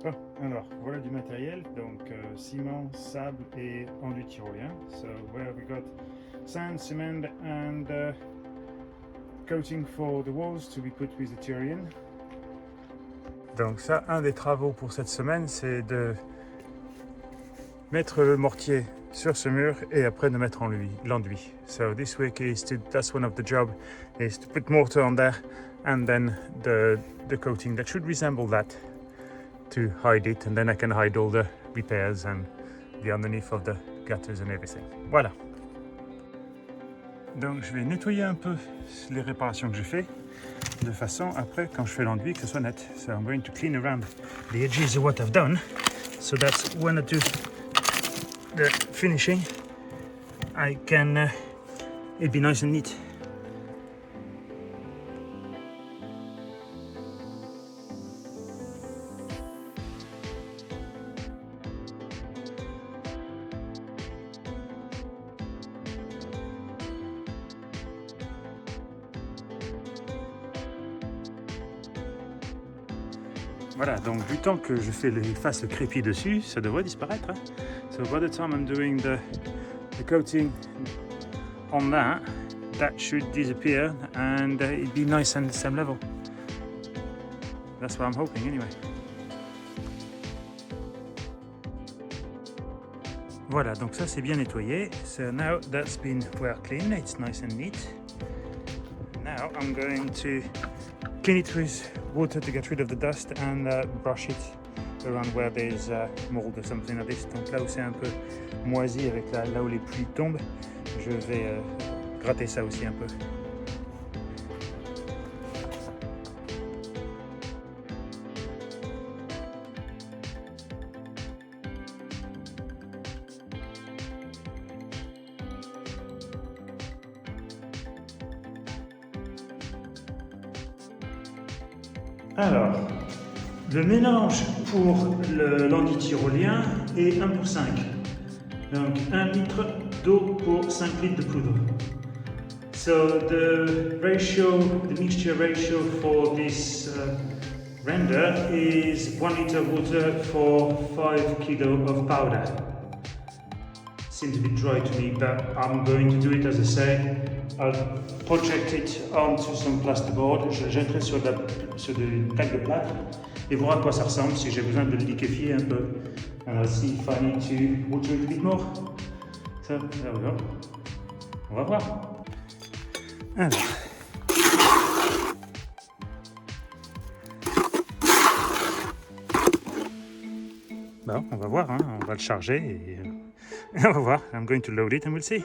Bon, alors voilà du matériel, donc ciment, sable et enduit tyrolien. So where we got sand, cement and coating for the walls to be put with the Tyrolean. Donc ça, un des travaux pour cette semaine, c'est de mettre le mortier sur ce mur et après de mettre l'enduit. So this week that's one of the job is to put mortar on there and then the coating that should resemble that to hide it, and then I can hide all the repairs and the underneath of the gutters and everything. Voilà. Donc je vais nettoyer un peu les réparations que j'ai fait de façon après quand je fais l'enduit que ce soit net. So I'm going to clean around the edges of what I've done so that when I do the finishing I can it'll be nice and neat. Voilà, donc du temps que je fasse le crépi dessus, ça devrait disparaître. Hein. So by the time I'm doing the coating on that should disappear and it'd be nice and the same level. That's what I'm hoping anyway. Voilà, donc ça c'est bien nettoyé. So now that's been well cleaned, it's nice and neat. Now I'm going to clean it with water to get rid of the dust and brush it around where there's mold or something like this. Donc là où c'est un peu moisi avec là où les pluies tombent, je vais gratter ça aussi un peu. Alors, le mélange pour l'enduit tyrolien est 1 pour 5. Donc 1 litre d'eau pour 5 litres de poudre. So the mixture ratio for this render is 1 liter of water for 5 kilo of powder. Seems a bit dry to me, but I'm going to do it as I say. I'll project it onto some plasterboard. Je le jetterai sur des plaques de plâtre et voir à quoi ça ressemble si j'ai besoin de le liquéfier un peu. And I'll see if I need to water it a bit more. So, there we go. On va voir. Alors. Bon, on va voir, hein. On va le charger et on va voir. I'm going to load it and we'll see.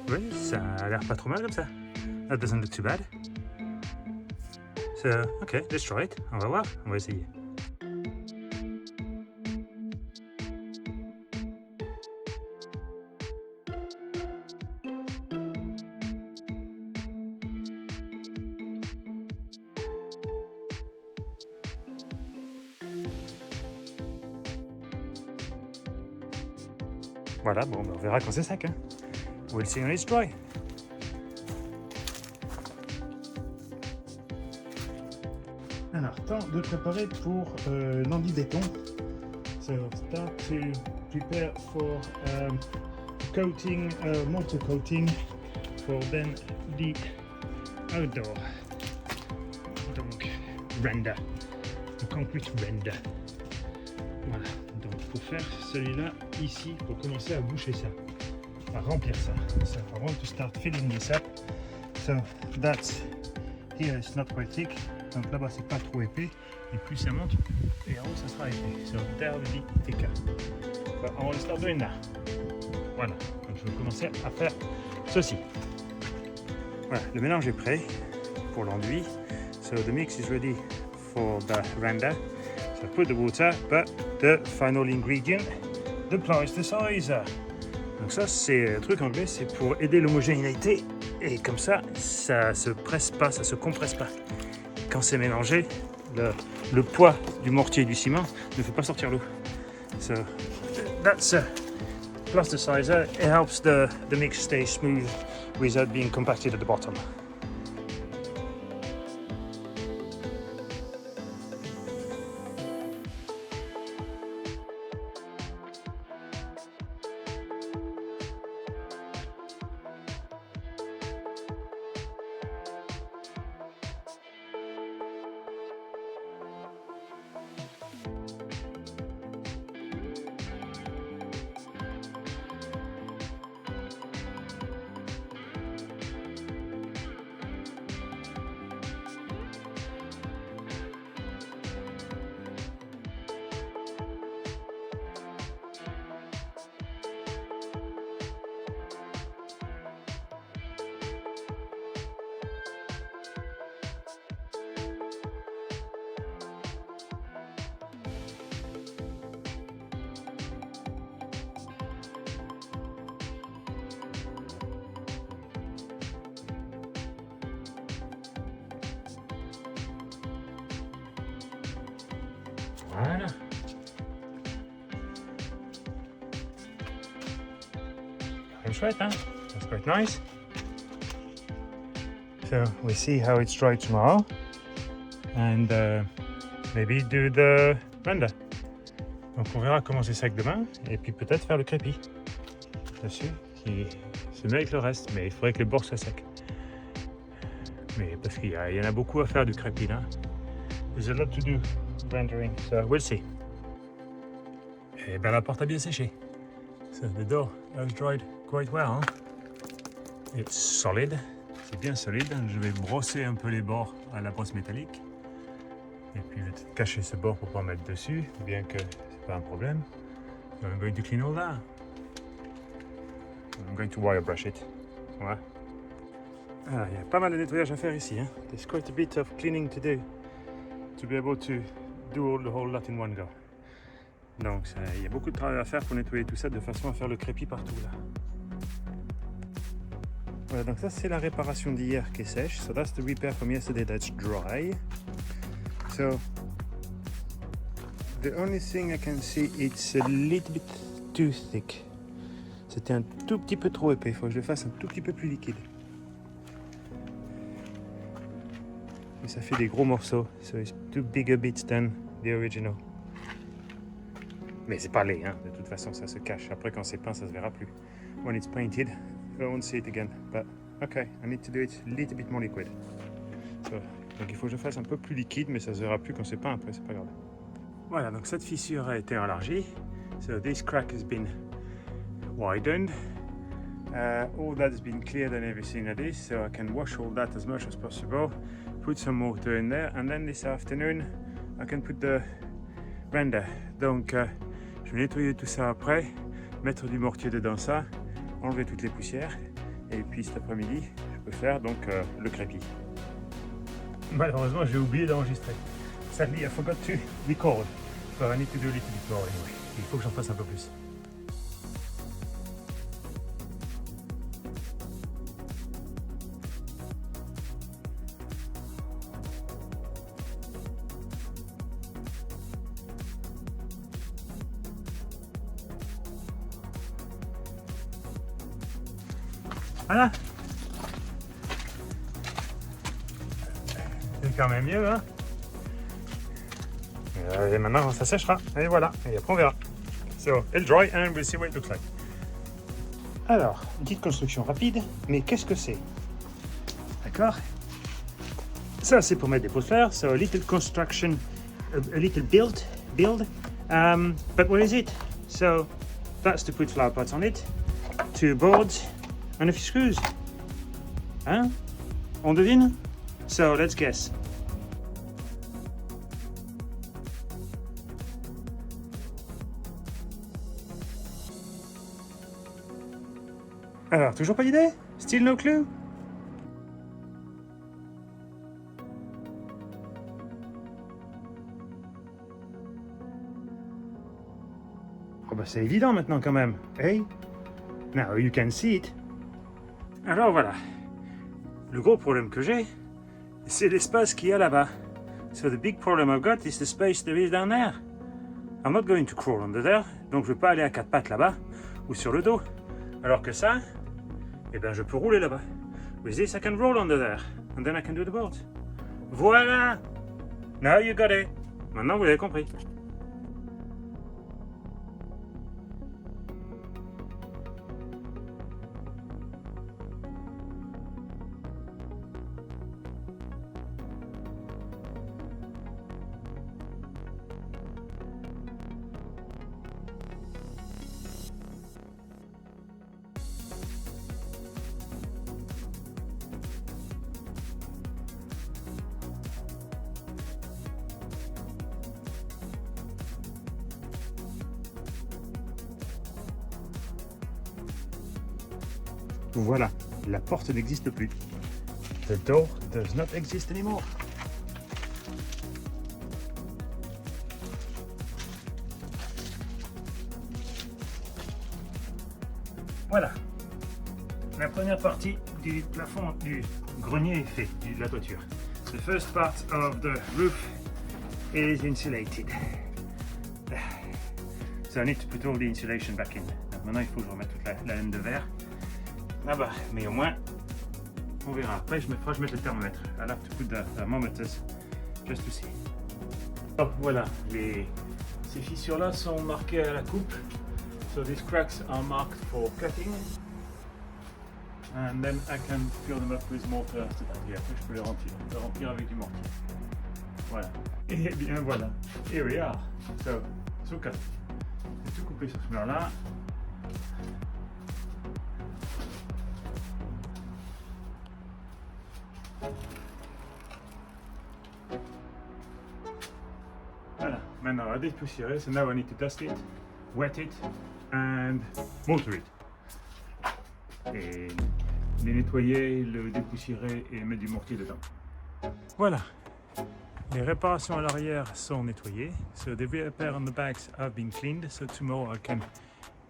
Oui, ça a l'air pas trop mal comme ça. That doesn't look too bad. So, okay, let's try it. On va voir, on va essayer. Voilà, bon, on verra quand c'est sec. Hein. We'll see when it's dry. Alors, temps de préparer pour l'enduit béton. So, start to prepare for coating, mortar coating for then the outdoor. Donc, render, the concrete render. Voilà, donc il faut faire celui-là ici pour commencer à boucher ça. À remplir ça. So I want to start filling this up. So that's here it's not quite thick. Donc là-bas c'est pas trop épais. Et plus ça monte, et en haut ça sera épais. So there will be thicker. But I want to start doing that. Voilà. Donc je vais commencer à faire ceci. Voilà, le mélange est prêt pour l'enduit. So the mix is ready for the render. So I put the water, but the final ingredient, the plasticizer. Donc ça c'est un truc anglais, c'est pour aider l'homogénéité et comme ça, ça se presse pas, ça se compresse pas. Quand c'est mélangé, le poids du mortier et du ciment ne fait pas sortir l'eau. So that's a plasticizer. It helps the mix stay smooth without being compacted at the bottom. Voilà. Quand même chouette, hein? That's quite nice. So we see how it's dry tomorrow, and maybe do the render. Donc on verra comment c'est sec demain, et puis peut-être faire le crépi dessus, qui se met avec le reste, mais il faudrait que les bords soient secs. Mais parce qu'il y en a beaucoup à faire du crépi là. There's a lot to do rendering, so we'll see. Et ben la porte a bien séché. So the door has dried quite well. Hein? It's solid. C'est bien solide. Je vais brosser un peu les bords à la brosse métallique. Et puis je vais cacher ce bord pour pouvoir mettre dessus, bien que c'est pas un problème. So I'm going to clean all that. I'm going to wire brush it. Voilà. Ah, il y a pas mal de nettoyage à faire ici. Hein? There's quite a bit of cleaning to do to be able to do the whole lot in one go. Donc il y a beaucoup de travail à faire pour nettoyer tout ça de façon à faire le crépi partout là. Voilà, donc ça c'est la réparation d'hier qui est sèche. So that's the repair from yesterday that's dry. So the only thing I can see, it's a little bit too thick. C'était un tout petit peu trop épais. Il faut que je le fasse un tout petit peu plus liquide. Et ça fait des gros morceaux. So it's two bigger bits than the original. Mais c'est pas laid, hein. De toute façon ça se cache. Après quand c'est peint ça se verra plus. When it's painted, I won't see it again. But okay, I need to do it a little bit more liquid. So, donc il faut que je fasse un peu plus liquide, mais ça se verra plus quand c'est peint après, c'est pas grave. Voilà, donc cette fissure a été élargie. So this crack has been widened. All that has been cleared and everything like this, so I can wash all that as much as possible, put some water in there, and then this afternoon I can put the render. Donc je vais nettoyer tout ça après, mettre du mortier dedans ça, enlever toutes les poussières, et puis cet après-midi je peux faire donc le crépi. Malheureusement j'ai oublié d'enregistrer. Sadly I forgot to record, so I need to do a little bit more anyway. Il faut que j'en fasse un peu plus. Voilà. C'est quand même mieux, hein. Et maintenant, ça séchera. Et voilà. Et après, on verra. So, it'll dry and we'll see what it looks like. Alors, une petite construction rapide. Mais qu'est-ce que c'est? D'accord. Ça, c'est pour mettre des pots de fer. So, a little construction, a little build. But what is it? So, that's to put flower pots on it. 2 boards. And a few screws. Hein? On devine? So, let's guess. Alors, toujours pas d'idée? Still no clue? Oh bah c'est évident maintenant quand même. Hey? Now you can see it. Alors voilà, le gros problème que j'ai, c'est l'espace qu'il y a là-bas. So the big problem I've got is the space there is down there. I'm not going to crawl under there, donc je ne vais pas aller à 4 pattes là-bas, ou sur le dos. Alors que ça, eh ben je peux rouler là-bas. With this I can roll under there, and then I can do the board. Voilà! Now you got it. Maintenant vous l'avez compris. Voilà, la porte n'existe plus. The door does not exist anymore. Voilà, la première partie du plafond du grenier est faite, de la toiture. The first part of the roof is insulated. So I need to put all the insulation back in. Donc maintenant il faut que je remette toute la laine de verre. Ah bah, mais au moins, on verra. Après je mets le thermomètre. I'll have to put the thermometers just to see. Oh, voilà, ces fissures là sont marquées à la coupe. So these cracks are marked for cutting. And then I can fill them up with mortar after that. Et après je peux les remplir avec du mortier. Voilà. Et bien voilà. Here we are. So cut. J'ai tout coupé sur ce mur là. Voilà. Maintenant à dépoussiérer. So now I need to dust it, wet it and mortar it. Et les nettoyer, le dépoussiérer et mettre du mortier dedans. Voilà, les réparations à l'arrière sont nettoyées. So the repair on the backs have been cleaned. So tomorrow I can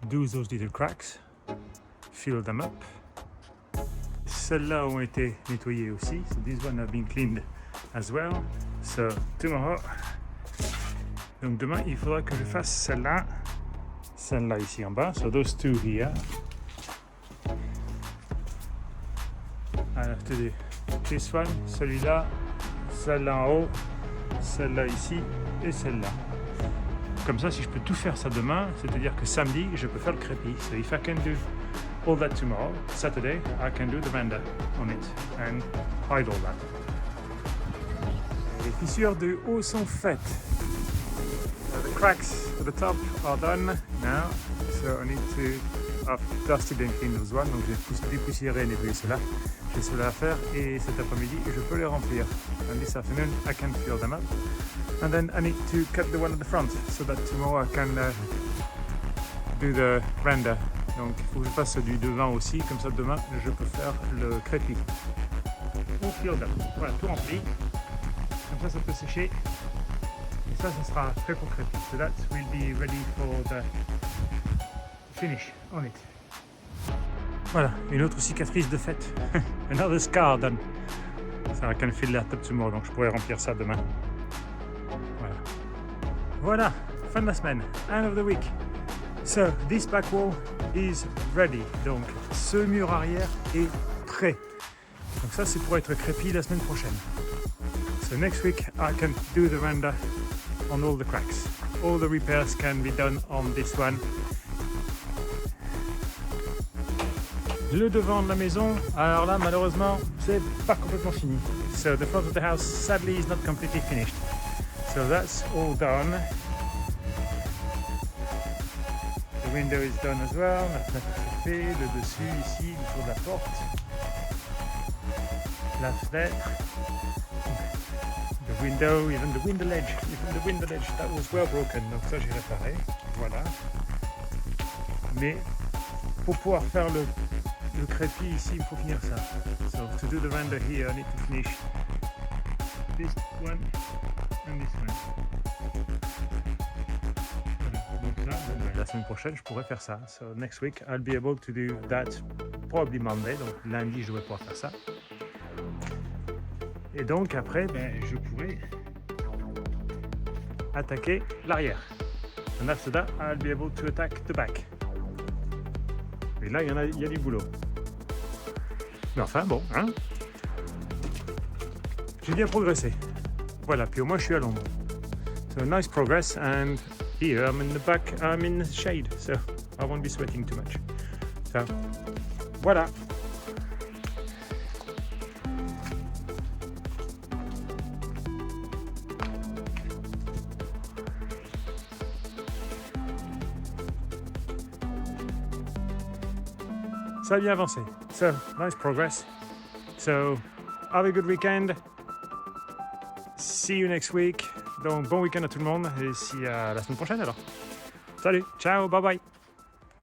do those little cracks, fill them up. Celles-là ont été nettoyées aussi. So these one have been cleaned as well. So tomorrow. Donc demain il faudra que je fasse celle-là ici en bas. So those two here. I have to do this one, celui-là, celle-là en haut, celle-là ici et celle-là. Comme ça, si je peux tout faire ça demain, c'est-à-dire que samedi, je peux faire le crépi. So if I can do all that tomorrow, Saturday, I can do the render on it and hide all that. Les fissures de haut sont faites. The cracks at the top are done now, so I need to have dusted and cleaned those one. Donc j'ai dépoussiéré et nettoyé cela. J'ai cela à faire et cet après-midi je peux les remplir. And this afternoon I can fill them up. And then I need to cut the one at the front so that tomorrow I can do the render. Donc il faut que je fasse du devant aussi, comme ça demain je peux faire le crépi. All filled up. Voilà, tout rempli. Comme ça peut sécher. Et ça sera prêt pour crépi. So that will be ready for the finish on it. Voilà, une autre cicatrice de fête. Another scar done. So I can fill that up tomorrow, donc je pourrais remplir ça demain. Voilà. Voilà, fin de la semaine, end of the week. So, this back wall is ready. Donc, ce mur arrière est prêt. Donc ça, c'est pour être crépi la semaine prochaine. So next week, I can do the render on all the cracks. All the repairs can be done on this one. Le devant de la maison, alors là malheureusement c'est pas complètement fini. So the front of the house sadly is not completely finished. So that's all done. The window is done as well. La fenêtre est faite, le dessus ici, le tour de la porte, la fenêtre, the window, even the window ledge, that was well broken. Donc ça j'ai réparé. Voilà. Mais pour pouvoir faire le crépi ici, il faut finir ça. So to do the render here, I need to finish this one and this one. Voilà. Donc là, la semaine prochaine, je pourrais faire ça. So next week, I'll be able to do that probably Monday. Donc lundi, je vais pouvoir faire ça. Et donc après, je pourrais attaquer l'arrière. And after that, I'll be able to attack the back. Et là, il y a du boulot. Mais enfin, bon, hein. J'ai bien progressé. Voilà, puis au moins je suis à l'ombre. So nice progress, and here I'm in the back, I'm in the shade, so I won't be sweating too much. So, voilà. Ça a bien avancé. So, nice progress. So, have a good weekend. See you next week. Donc, bon week-end à tout le monde. Et à la semaine prochaine alors. Salut, ciao, bye bye.